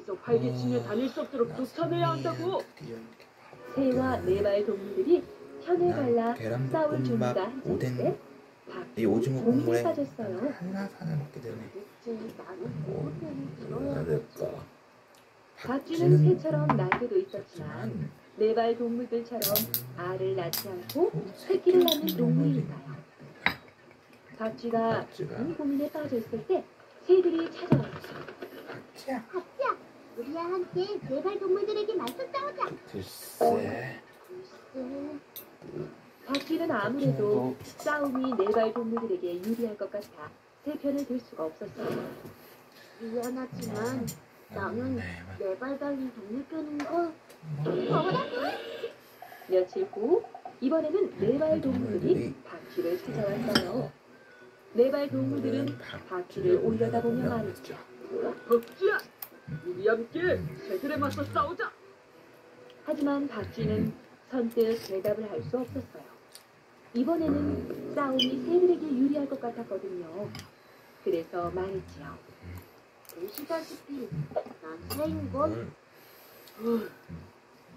계속 활개치며 다닐 수 없도록 쫓아내야 한다고. 새와 네발 동물들이 편을 갈라 싸울 준비가 한창 때 이 오징어 고민에 국물에 빠졌어요. 한라산을 먹게 되네. 뭐 나는 해야 될까? 박쥐는 새처럼 날개도 있었지만 네발 동물들처럼 알을 낳지 않고 새끼를 낳는 동물이니까요. 박쥐가 큰 고민에 빠져 있을 때 새들이 찾아왔어요. 박쥐야, 우리와 함께 네발 동물들에게 맞서 싸우자. 글쎄. 박쥐는 아무래도 싸움이 네발 동물들에게 유리할 것 같아 새 편을 들 수가 없었어요. 미안하지만 나는 네발 달린 동물 편인 걸. 며칠 후 이번에는 네발 동물들이 박쥐를 찾아왔어요. 네발 동물들은 박쥐를 올려다보며 말했죠. 박쥐야, 우리 함께 새들에 맞서 싸우자. 하지만 박쥐는 선뜻 대답을 할 수 없었어요. 이번에는 싸움이 새들에게 유리할 것 같았거든요. 그래서 말했지요. 보시다시피 난 새인걸.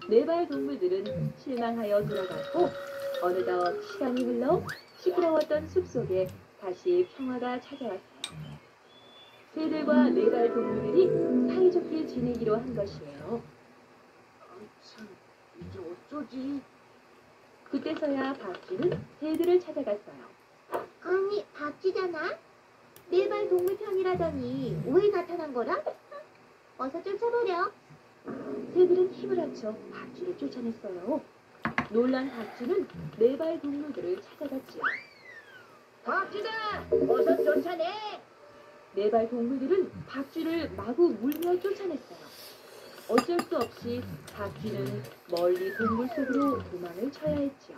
네발 동물들은 실망하여 돌아갔고 어느덧 시간이 흘러 시끄러웠던 숲속에 다시 평화가 찾아왔어요. 새들과 네발 동물들이 사이좋게 지내기로 한 것이에요. 참, 이제 어쩌지? 그때서야 박쥐는 새들을 찾아갔어요. 아니, 박쥐잖아. 네발 동물 편이라더니 왜 나타난 거라? 어서 쫓아버려. 새들은 힘을 합쳐 박쥐를 쫓아냈어요. 놀란 박쥐는 네발 동물들을 찾아갔지요. 박쥐다! 어서 쫓아내! 네발 동물들은 박쥐를 마구 물며 쫓아냈어요. 어쩔 수 없이 박쥐는 멀리 동굴 속으로 도망을 쳐야 했지요.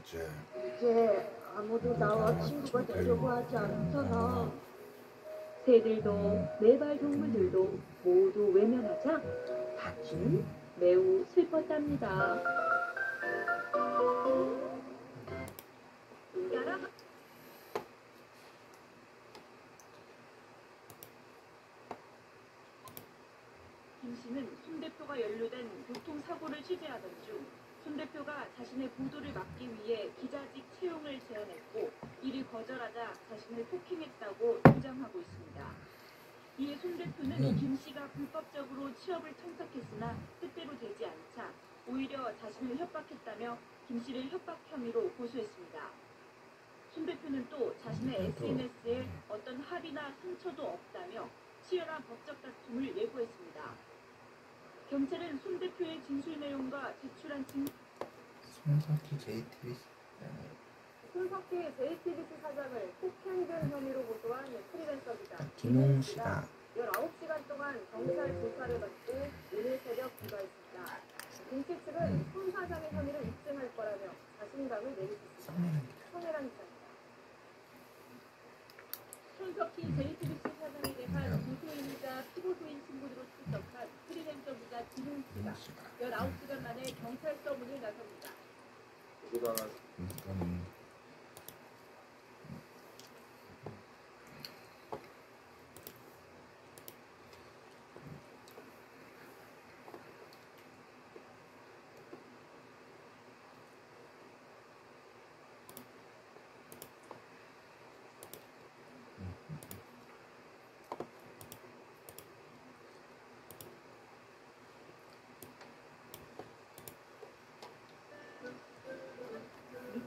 이제 아무도 나와 친구가 되려고 하지 않잖아. 새들도 네발 동물들도 모두 외면하자 박쥐는 매우 슬펐답니다. 김 씨는 손 대표가 연루된 교통사고를 취재하던 중 손 대표가 자신의 보도를 막기 위해 기자직 채용을 제안했고 이를 거절하자 자신을 폭행했다고 주장하고 있습니다. 이에 손 대표는 김 씨가 불법적으로 취업을 청탁했으나 뜻대로 되지 않자 오히려 자신을 협박했다며 김 씨를 협박 혐의로 고소했습니다. 손 대표는 또 자신의 SNS에 어떤 합의나 상처도 없다며 치열한 법적 다툼을 예고했습니다. 경찰은 손 대표의 진술 내용과 제출한 손석희 JTBC 손석희 JTBC 사장을 폭행 등 혐의로 고소한 프리랜서 기자 김홍 씨가 19시간 동안 경찰 조사를 받고 오늘 새벽 귀가했습니다. 김 씨 측은 손 사장의 혐의를 입증할 거라며 자신감을 내비쳤습니다. 성혜란 기자입니다. 손석희 JTBC 사장에 대한 고소인이자 피고소인 신분으로 출석한 프리랜서 기자 김홍 씨가 19시간 만에 경찰서 문을 나섭니다.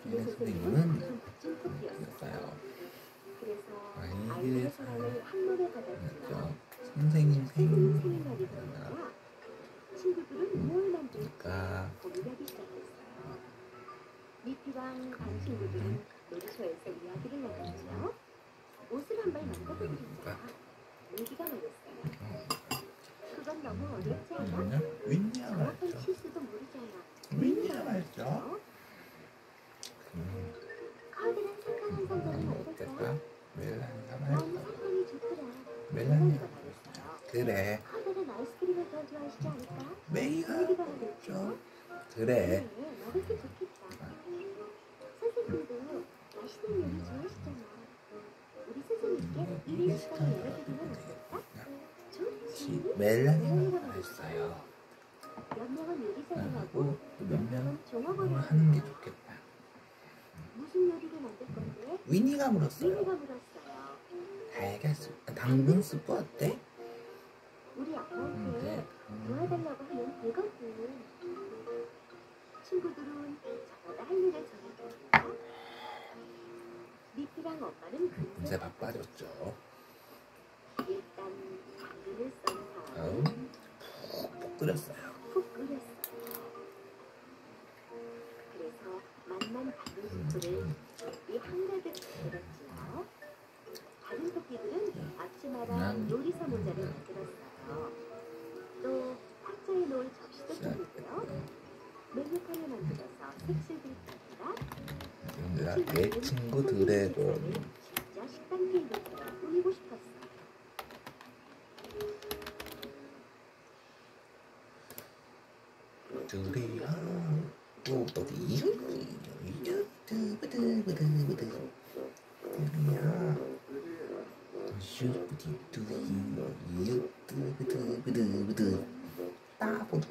선생님은 있어요. 아이들의 사랑을 받았죠. 선생님 생일날이니까 친구들은 뭘 만들까 그러니까 고민하기 시작했어요. 미피랑 반 친구들은 놀이터에서 이야기를 나눴죠. 옷을 한 벌 만들어드리자 얘기가 나눴어요. 그건 너무 어렵지 않아? 윈니아 정확한 말이죠. 실수도 모르잖아. 윈니아 말이죠. 커다란 착한 상자는 어떨까? 어떨까? 멜라니가 난 말이죠. 사탕이 좋더라. 멜라니가 그래. 커다란 아이스크림을 더 좋아하시지 않을까? 메이가 얘기가 나눴죠. 그래. 먹을 게 좋겠다. 선생님도 맛있는 요리 좋아하시잖아. 우리 선생님께 요리 시간을 열어드리면 어떨까? 좋지. 멜라니가 말했어요. 몇 명은 요리사를 하고 하고 몇 명은 종업원을 하는 게 좋겠다. 무슨 요리를 만들 건데? 위니가 물었어요. 미니가 물었어요. 달걀 스프, 당근 스프 어때? 우리 아빠한테 네. 도와달라고 하면 되거든. 친구들은 저마다 할 일을 정해줬고 니키랑 엄마는 이제 금세 바빠졌죠. 일단 당근을 썬 아우, 다음 푹 끓였어요. 푹 끓였어요. 그래서 맛난 당근 스프를 이 한가득 만들었지요. 다른 토끼들은 앞치마랑 요리사 모자를 만들었어요. 또 탁자에 놓을 접시도 꾸미고요. 메뉴판을 만들어서 색칠들까지라 얘들아, 내 친구들에도 진짜 식당 테이블처럼 꾸미고 싶었어요. 둘이하고 어디 유튜브드브드브드 둘이야 슈프디두이 유튜브드브드브드 따보드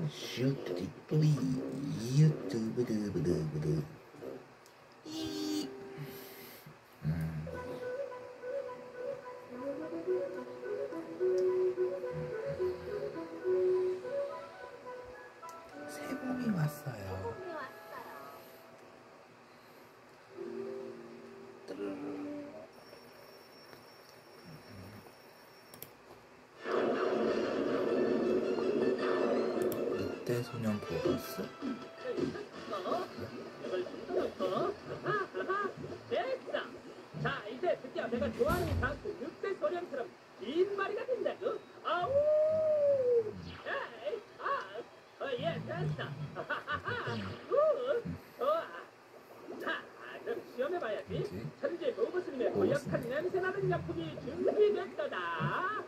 슈프디두이 유튜브드브드브드 새봄이 왔어요. 늑대 소년 보았어? 됐다. 자, 이제 드디어 내가 좋아하는 가수 늑대 소년처럼 긴 마리가 된다고. 아우. 에이, 예, 됐다. 좋아. 자, 그럼 시험해봐야지. 뭐지? 천재 로봇스님의 고약한 냄새나는 약품이 준비됐다.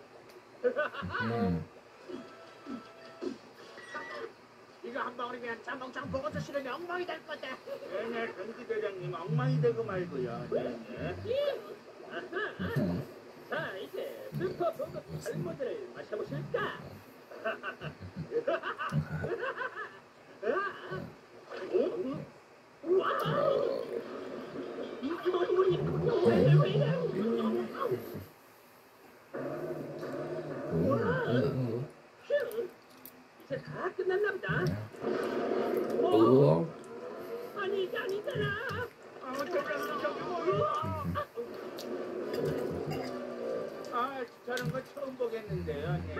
이거 한 방울이 그냥 짬뽕짬 먹어서 싫으면 엉망이 될 거다. 네네, 경기대장님 엉망이 되고 말고요. 네네. 자, 이제 슈퍼 보급 탈모제를 마셔보실까? 와우! 우리 왜 이래? 휴! 이제 다 끝났나 보다. 아니, 이게 아니잖아. 저런 거 처음 보겠는데요. 네.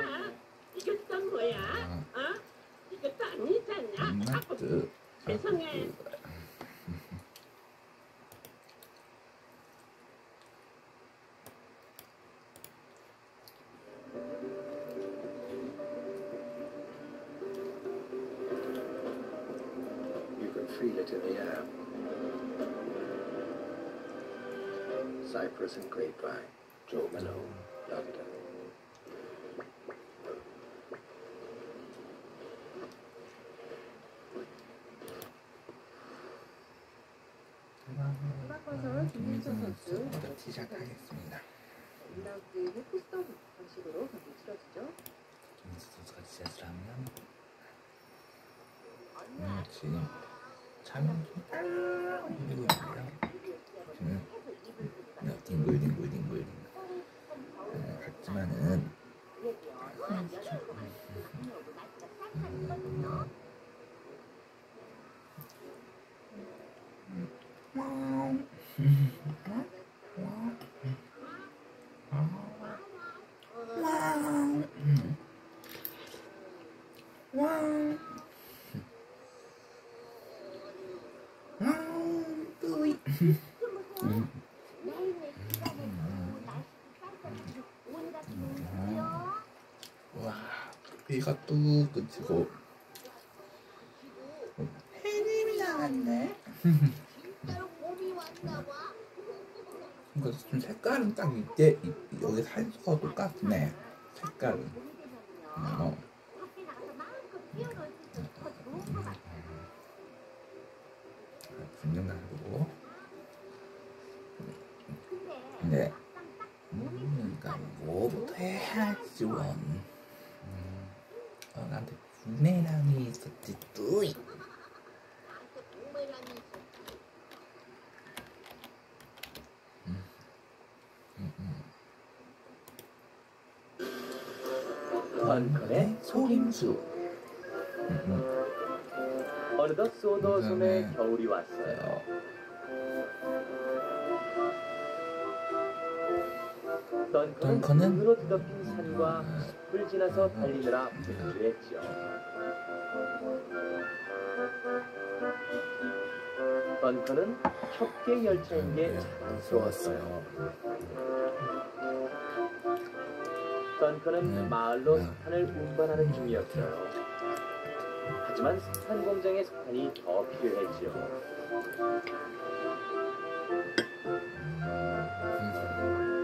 이것도 뭐야? 이것도 아니잖아. 죄송해. You can feel it in the air. Cypress and grapevine. Joe Malone, London. 음악건설 김민철 선수 시작하겠습니다. 2라운드는 포스터 방식으로 경기 치러지죠. 김민수 선수가 시작을 하면 지금 차면 좀 흘리고 있는데요. 지금 뒹굴 같지만은 와, 비가 뚝 그치고 해님이 나갔네. 이거 좀 색깔은 딱 이때 여기 산수가 똑같네. 색깔은. 생각나고. 근데 근데 그러니까 뭐부터 해야 할지 원. 나한테 부메랑이 있었지 뚜이. 나한테 부메랑이 있어. 던컨의 속임수. 어느덧 소도섬에 겨울이 왔어요. 던컨은 눈으로 뒤덮인 산과 숲을 지나서 달리느라 분주했지요. 던컨은 협계 열차인 게 자랑스러웠어요. 던컨은 마을로 석탄을 운반하는 중이었어요. 하지만 석탄 공장의 석탄이 더 필요했지요.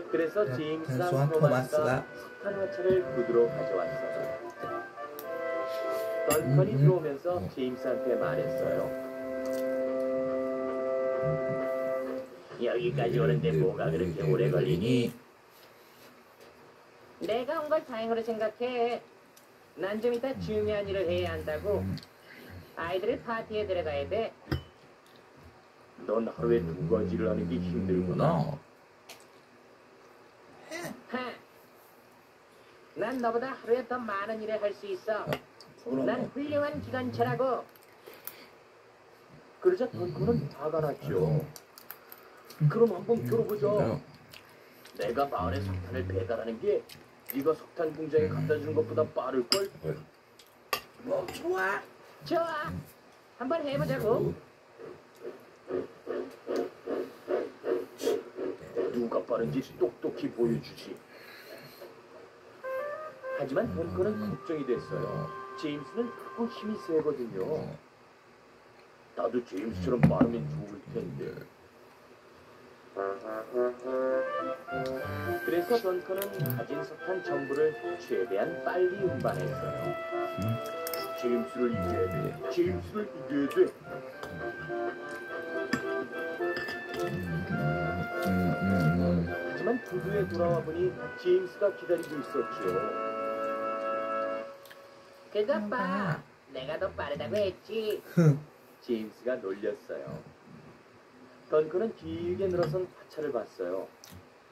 그래서 제임스와 소한 토마스가 토마스가 석탄 화차를 구두로 가져왔어요. 던컨이 들어오면서 제임스한테 말했어요. 여기까지 오는데 뭐가 그렇게 오래 걸리니? 내가 온 걸 다행으로 생각해. 난 좀 이따 중요한 일을 해야 한다고. 아이들을 파티에 데려가야 돼. 넌 하루에 2가지를 하는 게 힘들구나. 하. 난 너보다 하루에 더 많은 일을 할 수 있어. 난 훌륭한 기관차라고. 그러자 던컨은 화가 났죠. 그럼 한번 겨뤄보자. 내가 마을에 석탄을 배달하는 게 네가 석탄 공장에 갖다 주는 것보다 빠를걸? 뭐 좋아. 좋아. 한번 해보자고. 누가 빠른지 똑똑히 보여주지. 하지만 던컨은 걱정이 됐어요. 제임스는 크고 힘이 세거든요. 나도 제임스처럼 빠르면 좋을 텐데. 그래서 던컨은 가진 석탄 전부를 최대한 빨리 운반했어요. 제임스를 이겨야 돼. 제임스를 이겨야 돼. 하지만 부두에 돌아와 보니 제임스가 기다리고 있었지요. 그것 봐. 내가 더 빠르다고 했지. 제임스가 놀렸어요. 던컨은 길게 늘어선 화차를 봤어요.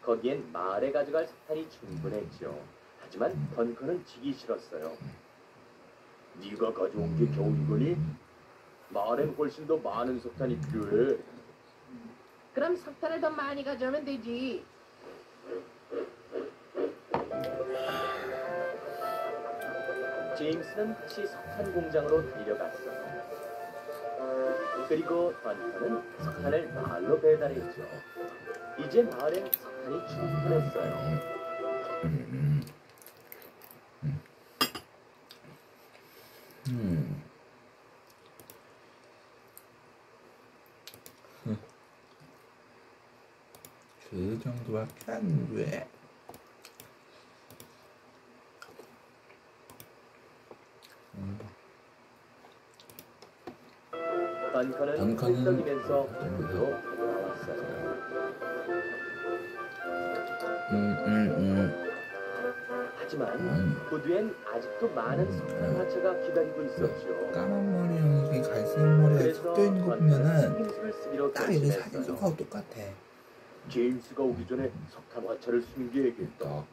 거기엔 마을에 가져갈 석탄이 충분했죠. 하지만 던컨은 지기 싫었어요. 네가 가져온 게 겨우 이거니? 마을엔 훨씬 더 많은 석탄이 필요해. 그럼 석탄을 더 많이 가져오면 되지. 제임스는 다시 석탄 공장으로 달려갔어요. 그리고 던컨은 석탄을 마을로 배달했죠. 이제 마을엔 석탄이 충분했어요. 그 정도밖에 안 돼. 던컨은 끈덕이면서 부두로 돌아왔어요. 하지만 부두엔 아직도 많은 석탄 화차가 기다리고 있었죠. 까만 머리 형이 갈색 머리가 그래서 섞여 있는 거 던컨은 보면은 힘을 쓰기로 딱 이거 사진 결심했어요. 속하고 똑같아. 제임스가 오기 전에 석탄 화차를 숨겨야겠다.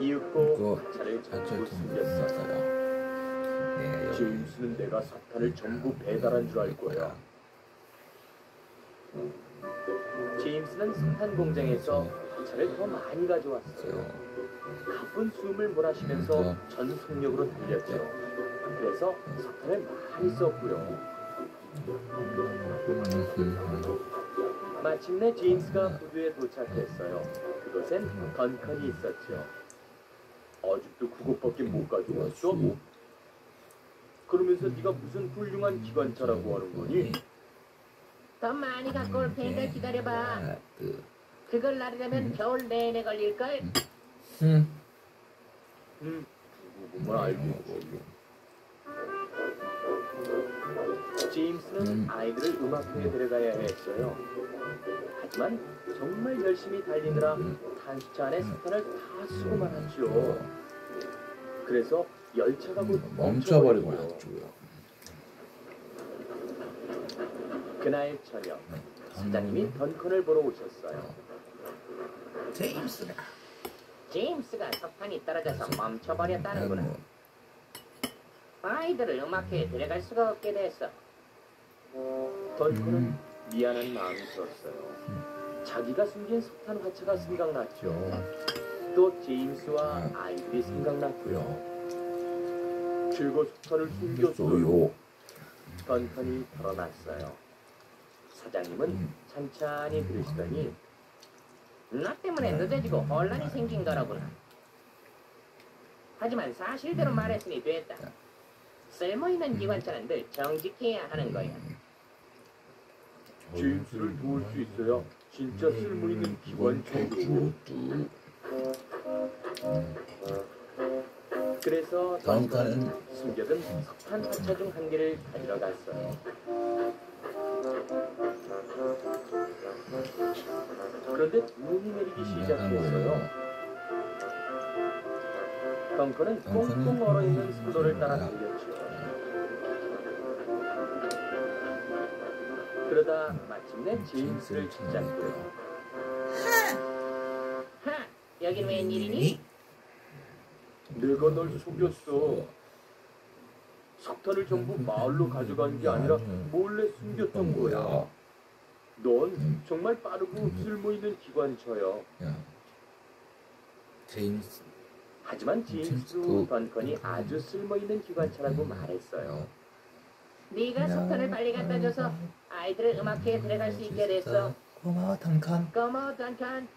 이윽고 이거 화차를 자체 전부 좀 숨겼어요. 있어요. 네, 여기. 제임스는 내가 석탄을 전부 배달한 줄 알 거야. 제임스는 석탄 공장에서 화차를 더 많이 가져왔어요. 가쁜 숨을 몰아쉬면서 전 속력으로 달렸죠. 그래서 석탄을 많이 썼고요. 마침내 제임스가 부두에 도착했어요. 그곳엔 던컨이 있었죠. 아직도 그것밖에 못 가져왔어? 그러면서 네가 무슨 훌륭한 기관차라고 하는 거니? 더 많이 갖고 올 테니까 기다려봐. 그걸 나르려면 겨울 내내 걸릴걸? 누구 보면 알겠지. 제임스는 아이들을 음악회에 데려가야 했어요. 하지만 정말 열심히 달리느라 탄수차 안에 석탄을 다 쓰고 말았죠. 그래서 열차가 곧 멈춰버리고 멈춰버렸고요. 놨죠. 그날 저녁 사장님이 던컨을 보러 오셨어요. 제임스가 석탄이 떨어져서 멈춰버렸다는구나. 아이들을 음악회에 데려갈 수가 없게 됐어. 던컨은 미안한 마음이 들었어요. 자기가 숨긴 석탄 화차가 생각났죠. 또 제임스와 아이들이 생각났고요. 최고 석탄을 숨겼어요. 던컨이 털어놨어요. 사장님은 찬찬히 들으시더니 너 때문에 늦어지고 혼란이 생긴 거라구나. 하지만 사실대로 말했으니 됐다. 쓸모있는 기관차는 늘 정직해야 하는 거야. 제임스를 도울 수 있어야 진짜 쓸모있는 기관차죠. 그래서 던컨은 숨겨둔 석탄 화차 중 한 개를 가지러 갔어요. 그런데 눈이 내리기 시작했어요. 덩컨은 꽁꽁 얼어있는 산도를 따라 달렸죠. 그러다 마침내 제임스를 찾았고요. 하! 여긴 웬일이니? 내가 널 속였어. 석탄을 전부 마을로 가져간 게 아니라 몰래 숨겼던 거야. 넌 정말 빠르고 쓸모있는 기관차야. 제임스. 하지만 제임스도 던컨이 아주 쓸모있는 기관차라고 말했어요. 네가 석탄을 빨리 갖다 줘서 아이들을 음악회에 데려갈 수 있게 됐어. 고마워 던컨. 고마워 던컨.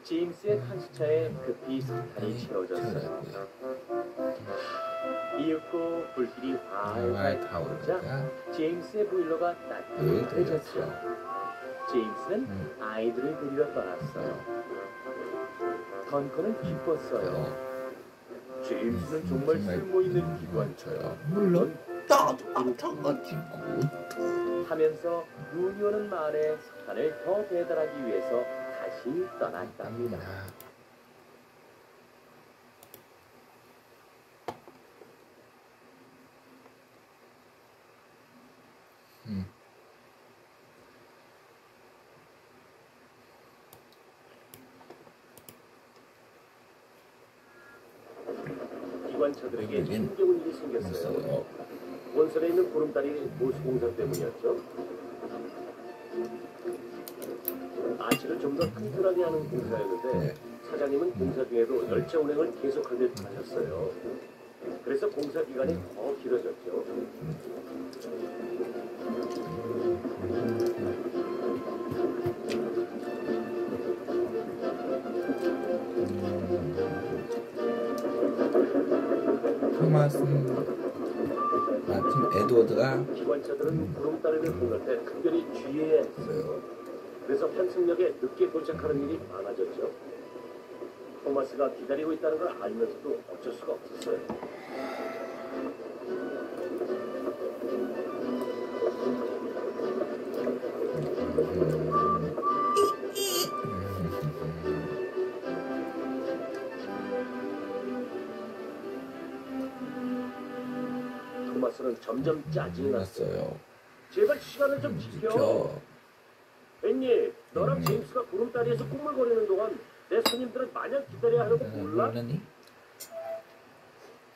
제임스의 탄수차에 급히 석탄이 채워졌어요. 이윽고 불길이 활활 타오르자 제임스의 보일러가 따뜻해졌죠. 제임스는 아이들을 데리러 떠났어요. 던컨은 기뻤어요. 제임스는 정말 쓸모있는 기관차야. 물론 나도 마찬가지고. 하면서 눈이 오는 마을에 석탄을 더 배달하기 위해서 다시 떠났답니다. 기관차들에게 힘겨운 일이 생겼어요. 원설에 있는 보름달이 보수공사 때문이었죠. 아치를 좀 더 튼튼하게 하는 공사였는데 사장님은 공사 중에도 열차 운행을 계속하길 바라셨어요. 그래서 공사 기간이 더 길어졌죠. 토마스는 마침 에드워드가 기관차들은 구름다리를 건널 때 특별히 주의해야 했어요. 그래서 환승역에 늦게 도착하는 일이 많아졌죠. 토마스가 기다리고 있다는 걸 알면서도 어쩔 수가 없었어요. 토마스는 점점 짜증이 났어요. 났어요. 제발 시간을 좀 지켜. 웬일, 너랑 제임스가 구름다리에서 꾸물거리는 동안 내 손님들은 마냥 기다려야 하는 거 몰라? 몰랐니?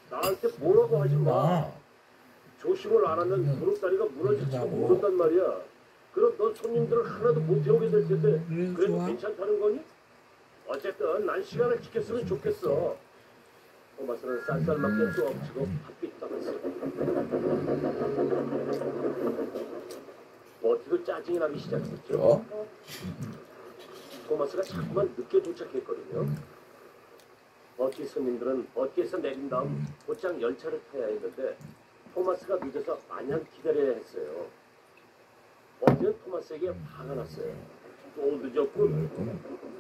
나한테 뭐라고 하지 마. 아, 조심을 안 하면 구름다리가 무너질지도 모른단 말이야. 그럼 너 손님들을 하나도 못 태우게 될 텐데 그래도 좋아. 괜찮다는 거니? 어쨌든 난 시간을 지켰으면 좋겠어. 토마스는 쌀쌀맞게 쏘아붙이고 핫빛 떠났어. 버티도 짜증이 나기 시작했죠. 토마스가 자꾸만 늦게 도착했거든요. 버티 손님들은 버티에서 내린 다음 곧장 열차를 타야 했는데 토마스가 늦어서 마냥 기다려야 했어요. 버티는 토마스에게 화가 났어요. 또 늦었군.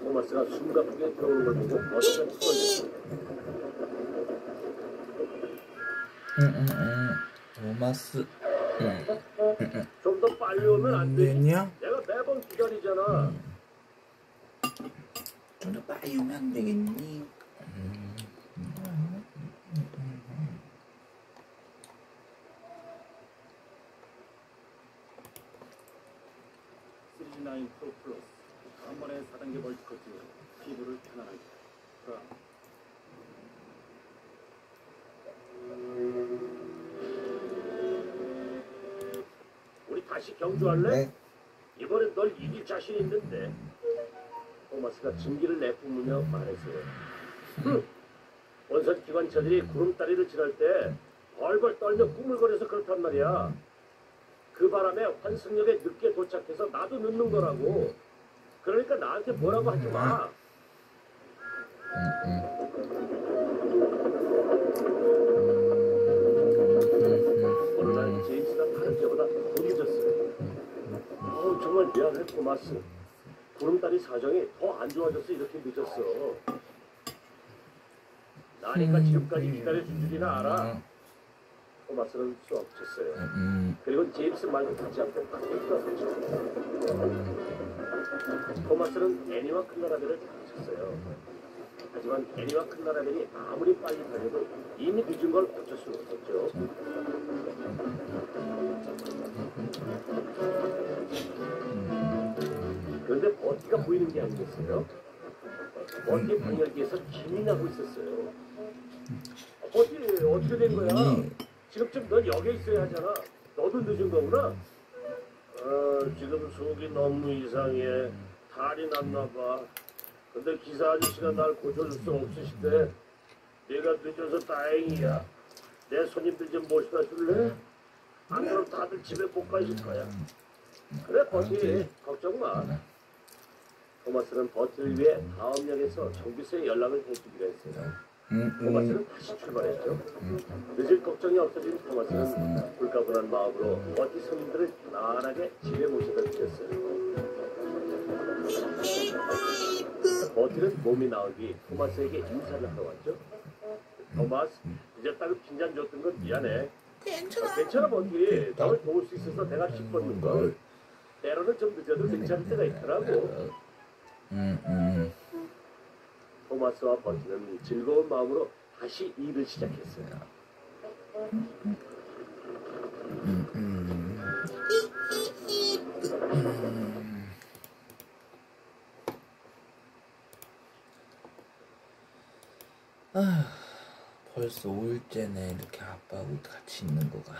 토마스가 숨가쁘게 들어오는 걸 보고 버티가 터졌어요. 토마스. 좀 더 빨리 오면 안 되니? 되냐? 내가 매번 기다리잖아. 좀 더 빨리 오면 안 되겠니? 시리즈9 프로 플러스 한 번에 4단계 멀티커팅으로 피부를 편안하게. 그럼 우리 다시 경주할래? 네. 이번엔 널 이길 자신 있는데. 토마스가 증기를 내뿜으며 말했어요. 원선 기관차들이 구름다리를 지날 때 벌벌 떨며 꾸물거려서 그렇단 말이야. 그 바람에 환승역에 늦게 도착해서 나도 늦는 거라고. 그러니까 나한테 뭐라고 하지 마. 어느 날 제임스가 다른 때보다 더 늦었어요. 정말 미안해 토마스. 구름다리 사정이 더 안 좋아져서 이렇게 늦었어. 나니까 지금까지 기다려준 줄이나 알아. 토마스는 수업 쳤어요. 그리고 제임스 말도 듣지 않고 밖에 떠났죠. 토마스는 애니와 큰나라벨을 쳤어요. 하지만 애니와 큰나라벨이 아무리 빨리 달려도 이미 늦은 걸 어쩔 수 없었죠. 그런데 버티가 보이는 게 아니겠어요? 버티 방열기에서 김이 나고 있었어요. 버티 어떻게 된 거야? 지금쯤 넌 여기 있어야 하잖아. 너도 늦은 거구나. 지금 속이 너무 이상해. 탈이 났나 봐. 근데 기사 아저씨가 날 고쳐줄 수 없으시대. 내가 늦어서 다행이야. 내 손님들 좀 모셔다 줄래? 안 그럼 다들 집에 못 가실 거야. 그래 버티 걱정 마. 토마스는 버티를 위해 다음 역에서 정비소에 연락을 해주기로 했어요. 토마스는 다시 출발했죠. 늦을 걱정이 없어진 토마스는 불가분한 마음으로 버티 손님들을 편안하게 집에 모셔다 드렸어요. 버티는 몸이 나으기 토마스에게 인사를 하러 왔죠. 토마스, 늦었다고 핀잔 줬던 건 미안해. 괜찮아 버티. 너를 도울 수 있어서 내가 기뻤는걸. 때로는 좀 늦어도 괜찮을 때가 있더라고. 토마스와 버티는 즐거운 마음으로 다시 일을 시작했어요. 벌써 5일째네 이렇게 아빠하고 같이 있는 거가.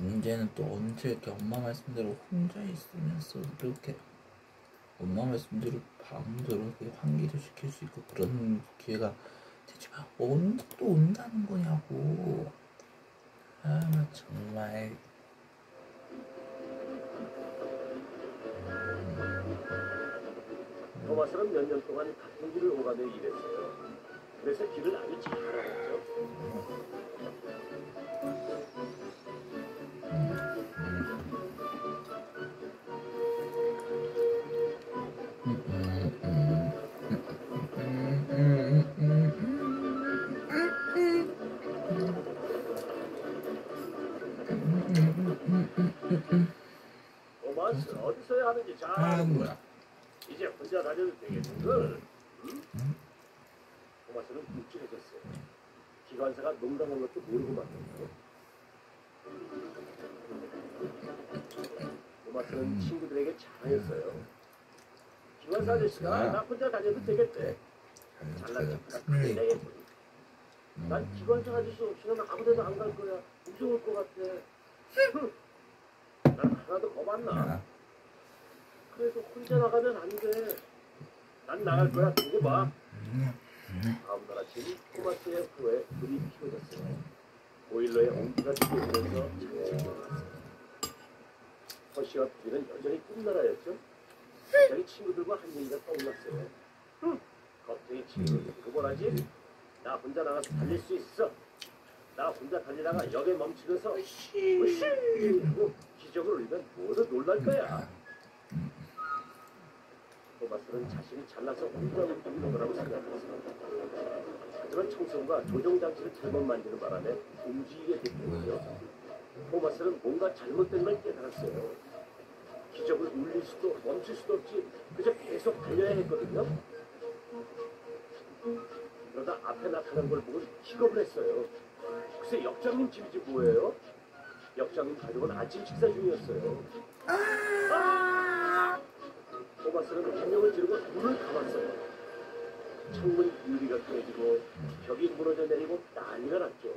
문제는 또 언제 이렇게 엄마 말씀대로 혼자 있으면서 이렇게 엄마 말씀대로 마음대로 이렇게 환기도 시킬 수 있고 그런 기회가 대체 언제 또 온다는 거냐고. 정말. 토마스는 몇 년 동안 같은 길을 오가며 일했어요. 그래서 길을 아주 잘 알았죠. 토마스 어디서야 하는지 잘 알고 이제 혼자 다녀도 되겠는걸? 응? 토마스는 묵직해졌어요. 기관사가 농담한 것도 모르고 말이에요. 토마스는 친구들에게 자랑했어요. 기관사 아저씨가 나 혼자 다녀도 되겠대. 잘난 척하다 큰일 내겠군. 난 기관사 아저씨 없이는 아무데도 안 갈 거야. 무서울 것 같아. 난 하나도 겁 안 나. 그래서 혼자 나가면 안 돼. 난 나갈 거야. 두고 봐. 다음 날 아침 토마스의 후에 불이 피워졌어요. 보일러에 온기가 들어오면서 장식이 일어났어요. 허씨와 부리는 여전히 꿈나라였죠. 갑자기 친구들과 한 얘기가 떠올랐어요. 겁쟁이 친구들 그만하지? 나 혼자 나가서 달릴 수 있어. 나 혼자 달리다가 역에 멈추면서 으쌰 하고 기적을 울리면 모두 놀랄 거야. 토마스는 자신이 잘나서 혼자 움직이는 거라고 생각했어요. 하지만 청소부가 조종 장치를 잘못 만지는 바람에 움직이게 됐거든요. 토마스는 뭔가 잘못된 걸 깨달았어요. 기적을 울릴 수도 멈출 수도 없이 그저 계속 달려야 했거든요. 그러다 앞에 나타난 걸 보고 기겁을 했어요. 글쎄 역장님 집이지 뭐예요? 역장님 가족은 아침 식사 중이었어요. 토마스는 비명을 지르고 눈을 감았어요. 창문 유리가 깨지고 벽이 무너져 내리고 난리가 났죠.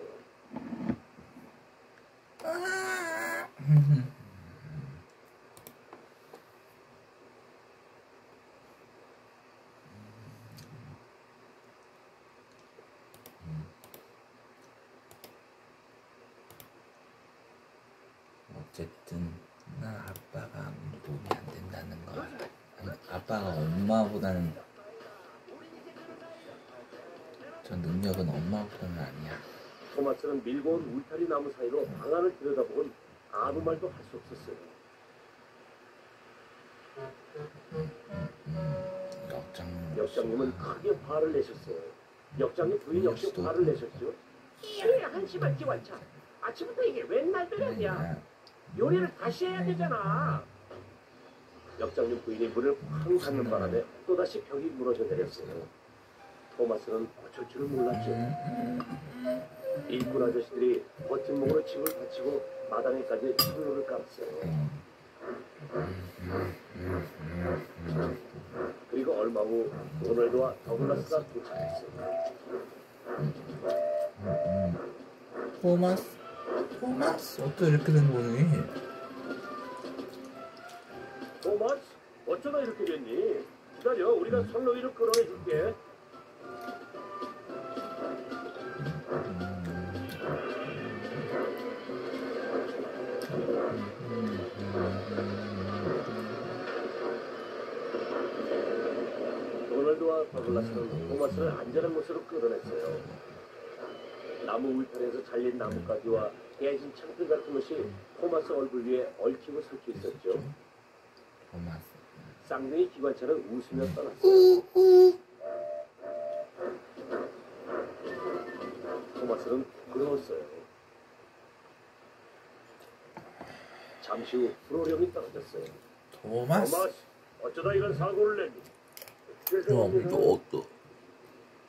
어쨌든 난 아빠가 아무도 도움이 안 된다는 걸. 아니, 아빠가 엄마보다는 저 능력은 엄마보다는 아니야. 토마스는 밀고 온 울타리 나무 사이로 방안을 들여다보곤 아무 말도 할 수 없었어요. 역장님은 크게 화를 내셨어요. 역장님 부인 역시 화를 내셨죠. 이래 한심한 기관차. 아침부터 이게 웬 날들이냐. 요리를 다시 해야 되잖아. 역장님 부인이 문을 쾅 닫는 바람에 또다시 벽이 무너져 내렸어요. 토마스는 어쩔 줄을 몰랐죠. 일꾼 아저씨들이 버팀목으로 집을 받치고 마당에까지 철로를 깔았어요. 그리고 얼마 후 로널드와 더글라스가 도착했어요. 토마스 어떻게 이렇게 된 거니? 토마스 어쩌다 이렇게 됐니? 기다려, 우리가 선로 위로 끌어내줄게. 로널드와 더글라스는 토마스를 안전한 곳으로 끌어냈어요. 나무 울타리에서 잘린 나뭇가지와 깨진 창틀 같은 것이 토마스 얼굴 위에 얽히고 설켜 있었죠. 토마스. 쌍둥이 기관차는 웃으며 떠났어요. 토마스는 부러웠어요. 잠시 후 불호령이 떨어졌어요. 토마스. 어쩌다 이런 사고를 냈니?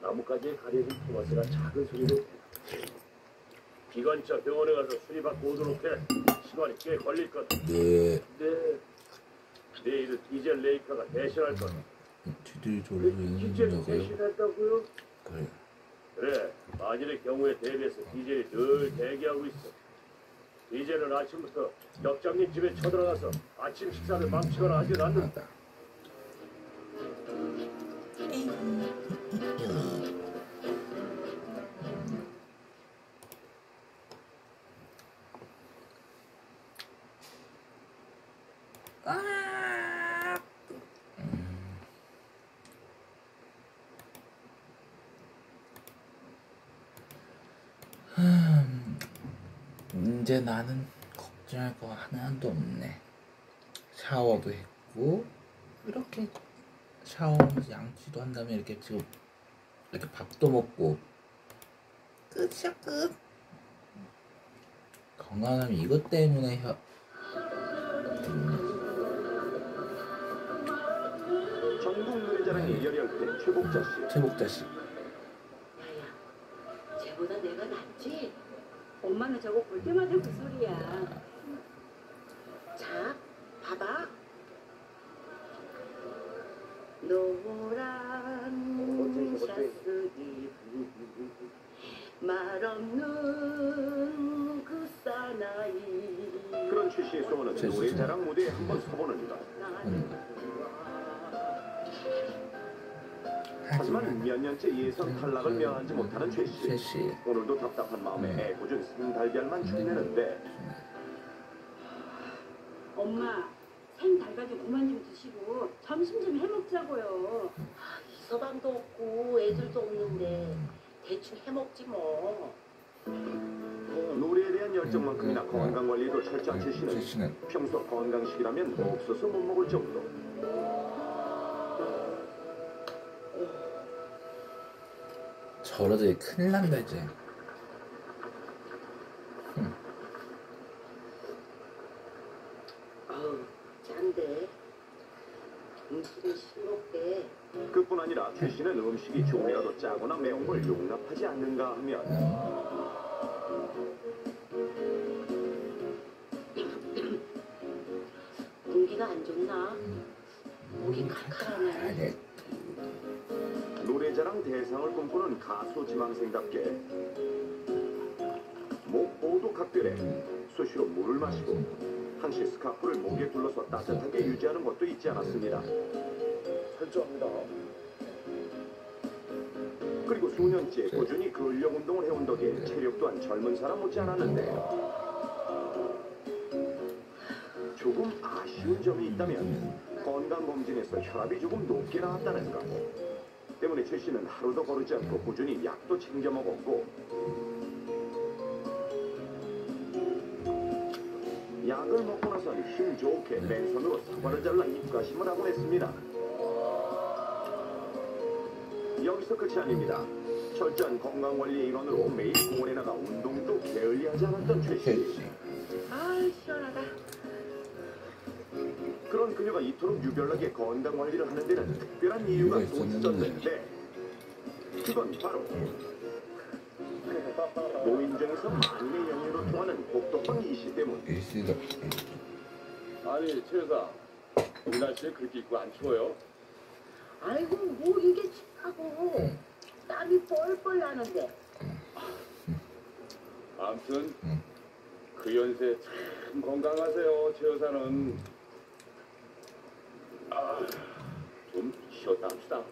나뭇가지에 가려진 토마스가 작은 소리로 기관차 병원에 가서 수리받고 오도록 해. 시간이 꽤 걸릴 것. 네. 내일은 디젤 레이카가 대신할 것. 뒤들이 디젤이 졸리는 거요? 대신한다고요? 그래. 그래, 만일의 경우에 대비해서 디젤이 늘 대기하고 있어. 디젤은 아침부터 역장님 집에 쳐들어가서 아침 식사를 망치거나 하진 않는다. 이제 나는 걱정할 거 하나도 없네. 샤워도 했고 이렇게 샤워하면서 양치도 한 다음에 이렇게 지금 이렇게 밥도 먹고 끝이야 끝. 건강하면 이것 때문에 전국 노래자랑이 열혈 최복자 씨. 최복자 씨. 야야, 쟤보다 내가 낫지? 엄마는 저거 볼 때마다 그 소리야. 자, 봐봐. 노란 샤스 입은 말없는 그 사나이. 그런 취시의 소원은 노래자랑 무대에 한번 서보는다. 하지만 몇 년째 예선 탈락을 면하지 못하는 최씨. 오늘도 답답한 마음에 애꿎은 생달걀만 축내는데 엄마, 생달가지 그만 좀 드시고 점심 좀 해먹자고요. 이서방도 없고 애들도 없는데 대충 해먹지 뭐. 노래에 대한 열정만큼이나 건강관리도 철저한 최씨는 평소 건강식이라면 없어서 못 먹을 정도. 저러더니 큰일 난다 이제. 아우, 짠데. 음식은 싱겁대. 그뿐 아니라 최 씨는 음식이 조금이라도 짜거나 매운 걸 용납하지 않는가 하면 공기가 안 좋나? 목이 칼칼하네. 노래자랑 대상을 꿈꾸는 가수 지망생답게 목 보호도 각별해 수시로 물을 마시고 항시 스카프를 목에 둘러서 따뜻하게 유지하는 것도 잊지 않았습니다. 철저합니다. 그리고 수년째 꾸준히 근력 운동을 해온 덕에 체력 또한 젊은 사람 못지 않았는데 조금 아쉬운 점이 있다면 건강검진에서 혈압이 조금 높게 나왔다는 것 때문에 최 씨는 하루도 거르지 않고 꾸준히 약도 챙겨 먹었고 약을 먹고 나선 힘 좋게 맨손으로 사과를 잘라 입가심을 하곤 했습니다. 여기서 끝이 아닙니다. 철저한 건강관리의 일환으로 매일 공원에 나가 운동도 게을리하지 않았던 최 씨. 아, 시원하다. 그런 그녀가 이토록 유별나게 건강관리를 하는 데는 특별한 이유가 또 있었는데 그건 바로 노인정에서 만인의 연유로 통하는 복덕방 이씨 때문. 일시다. 아니 최 여사, 이 날씨에 그렇게 입고 안 추워요? 아이고, 뭐 이게 춥다고. 땀이 뻘뻘 나는데. 아무튼 그 연세 참 건강하세요 최 여사는. 좀 쉬었다 합시다.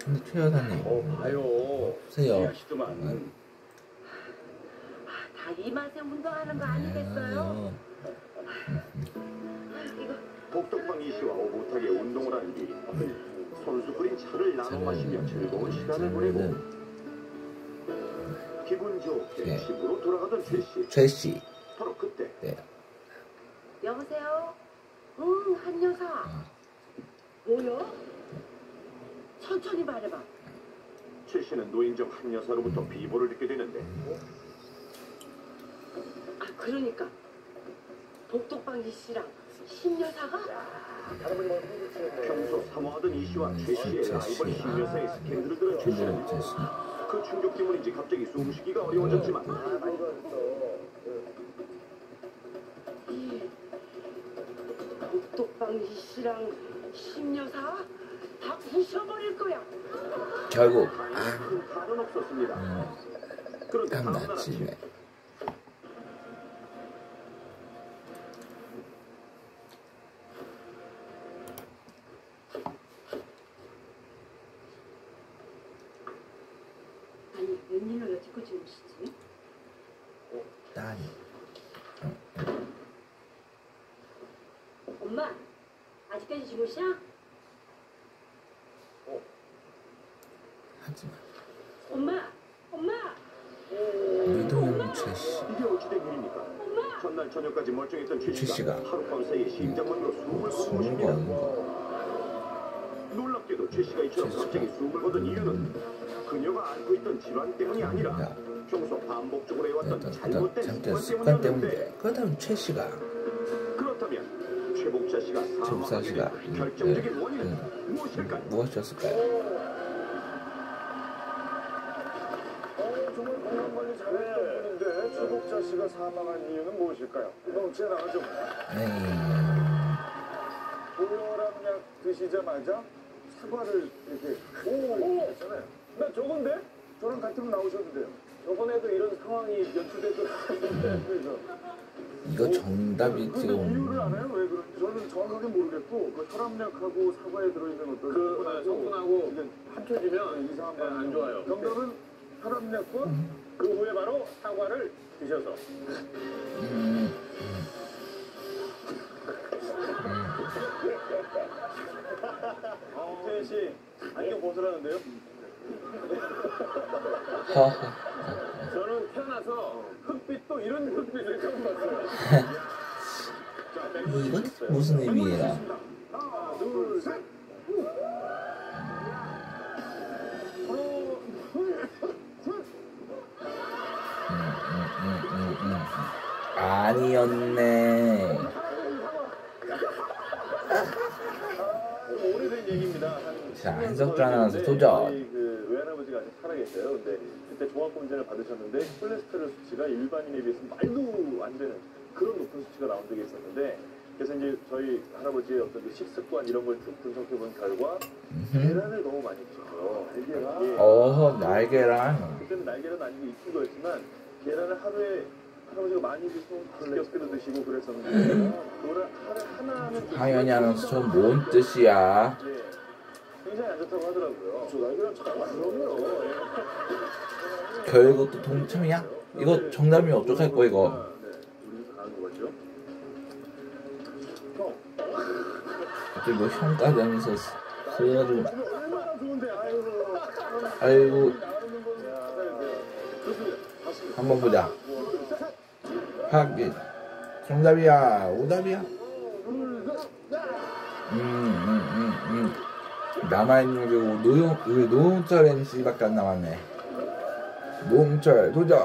근데 최 여사님 봐요. 보세요. 하시더만. 다 이 맛에 운동하는 거 아니겠어요? 이거 복덕방 이씨와 오붓하게 운동을 한 뒤 손수 끓인 차를 나눠 마시며 즐거운 시간을 보내고 기분 좋게 네. 집으로 돌아가던 최 씨. 최 씨. 바로 그때 네. 여보세요? 응, 한 여사. 뭐요? 천천히 말해봐. 최 씨는 노인정 한 여사로부터 비보를 듣게 되는데 아, 그러니까 복덕방지 씨랑 신여사가? 평소 사모하던 이 씨와 최 씨의 라이벌 신 여사의 스캔들을 들은 최 씨는 최 씨. 그 충격 때문인지 갑자기 숨쉬기가 어려워졌지만 복덕방지 씨랑 신여사? 다 부셔버릴 거야. 결국 큰 탈은 없었습니다. 그런데 다음 다음날 아침 아침에 아니, 웬일로 여태껏 지우시지? 난 엄마, 아직까지 주무셔? 하지마. 엄마! 엄마! 유동형 최 씨. 이게 어찌된 일입니까? 전날 저녁까지 멀쩡했던 최 씨가 하룻밤 사이에 심장만으로 숨을 거둔 숨을 것입니다. 거는 거. 놀랍게도 최 씨가 이처럼 갑자기 숨을 거둔 이유는 그녀가 앓고 있던 질환 때문이 아니라 평소 반복적으로 해왔던 잘못된 잘못된 습관 습관 때문이었는데 때문에. 그렇다면 최 씨가 그렇다면 최복자 씨가 최복자 사망하게 씨가 된 결정적인 원인은 무엇일까요? 무엇이었을까요? 정말 건강관리 잘했던 분인데 최복자 씨가 사망한 이유는 무엇일까요? 제 나가죠. 고혈압약 드시자마자 사과를 이렇게 했잖아요. 나 저건데? 저랑 같은 분 나오셨는데요. 저번에도 이런 상황이 연출됐었는데 그래서 이거 정답이 근데 지금 이유를 알아요? 왜 그런지 저는 정확하게 모르겠고 그 혈압약하고 사과에 들어있는 어떤 성분하고 이게 합쳐지면 이상한 안 좋아요. 정답은 혈압약과 그 후에 바로 사과를 드셔서 태희 씨 안경 벗으라는데요? 허허. 저는 태어나서 흑빛도 이런 것들 처음 봤어요. 이건 무슨 의미야? 하나, 둘, 셋. 아니었네. 오래된 얘기입니다. 자, 한석주 아나운서 도전. 저희 그 외할아버지가 아직 살아계세요. 근데 그때 종합검진을 받으셨는데 콜레스테롤 수치가 일반인에 비해서 말도 안 되는 그런 높은 수치가 나온 적이 있었는데, 그래서 이제 저희 할아버지의 어떤 그 식습관 이런 걸 쭉 분석해 본 결과 계란을 너무 많이 드셨어요. 날계란. 어허, 날계란. 그때는 날계란 아니고 익힌 거였지만 계란을 하루에 할아버지가 많이 드시고 6개도 드시고 그랬었는데 그거를 하루에 하나는 하연이 아나운서 저 뭔 뜻이야? 예, 굉장히 안 좋다고 하더라고요. 저 날계란 참 그럼요. 결국 또 동참이야? 이거 정답이면 어떡할 거야 이거? 네, 우리 다 아는 거죠. 갑자기 뭐 형까지 하면서 그래가지고 얼마나 좋은데, 아이고. 아이고 좋습니다. 맞습니다. 한번 보자. 하기 정답이야 오답이야? 남아있는 게 노홍철 MC밖에 안 남았네. 노홍철 도전.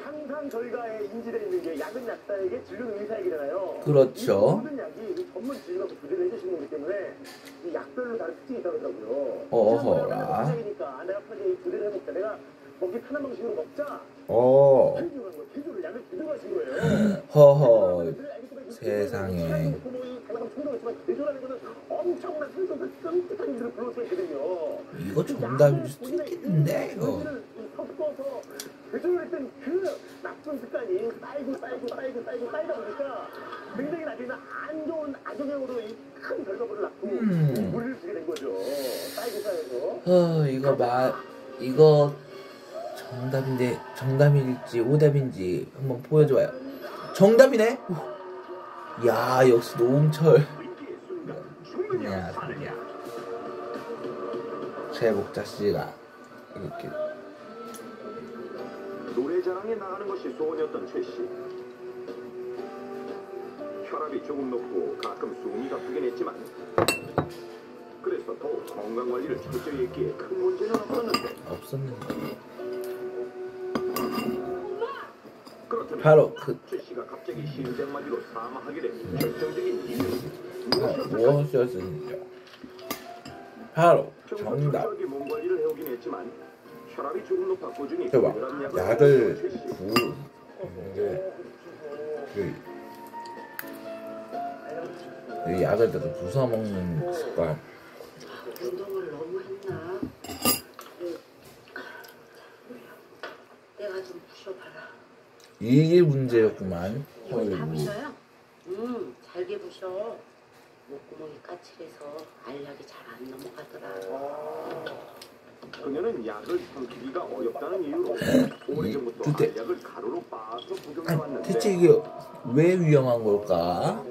항상 저희가 인지되어 있는 게 약은 약사에게 진료는 의사에게잖아요. 그렇죠. 이 모든 약이 전문 진료가 조제를 해주시는 거기 때문에 이 약별로 다른 특징이 있다고 하더라고요. 어허라. 의사이니까 내가 편하게 조제를 해먹자. 내가 먹기 편한 방식으로 먹자. 어 태조를 약을 조절하신 거예요. 허허 세상에. 대조라는 거는 엄청난 생선과 끔찍한 일들을 불러올 수 있거든요. 이거 정답일 수도 있겠는데 이거. 섞어서 대조를 했던 그 나쁜 습관이 쌓이다 보니까 굉장히 나중에는 안 좋은 악영향으로 큰 결과물을 낳고 무리를 주게 된 거죠. 쌓여서. 이거 정답인데 정답일지 오답인지 한번 보여줘요. 정답이네. 야 역시 노홍철. 야 최복자 씨가 이렇게 노래자랑에 나가는 것이 소원이었던 최 씨. 혈압이 조금 높고 가끔 숨이 가쁘긴 했지만 그래서 더욱 건강관리를 철저히 했기에 큰 문제는 없었는데 그렇다면 바로 그 최 씨가 갑자기 심장마비로 사망하게 된 결정적인 이유 무엇이었습니까? 바로 정답. 철저하게 몸 관리를 해오긴 했지만 혈압이 조금 높아 꾸준히 봐 약을 이 약을 다 부숴 먹는 습관. 운동을 너무 했나? 내가 좀 부셔봐라. 이게 문제였구만. 다 부셔요? 잘게 부셔. 목구멍이 까칠해서 알약이 잘 안 넘어가더라. 그녀는 약을 삼키기가 어렵다는 이유로 오래전부터 알약을 가루로 빻아서 복용해왔는데 대체 이게 왜 위험한 걸까?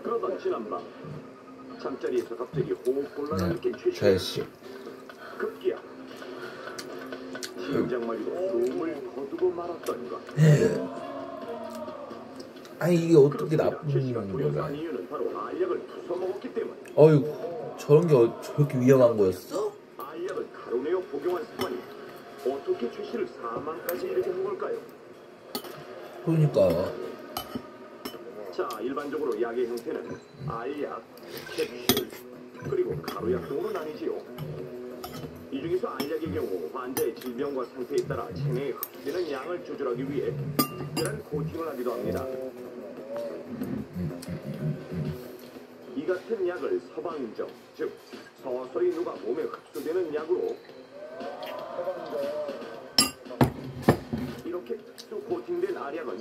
그러던 지난밤 잠자리에서 갑자기 호흡 곤란을 느낀 최 씨. 급기야 심장마비로 숨을 거두고 말았던 것. 아니 이게 어떻게 나쁜 최씨가 거야? 두려워한 이유는 바로 알약을 부숴 먹었기 때문. 어휴 저런 게 저렇게 위험한 거였어? 알약을 가루 내어 복용한 습관이 어떻게 최 씨를 사망까지 이르게 한 걸까요? 그러니까 자, 일반적으로 약의 형태는 알약, 캡슐, 그리고 가루약 등으로 나뉘지요. 이 중에서 알약의 경우 환자의 질병과 상태에 따라 체내에 흡수되는 양을 조절하기 위해 특별한 코팅을 하기도 합니다. 이 같은 약을 서방정, 즉 서서히 누가 몸에 흡수되는 약으로 이렇게 특수 코팅된 알약은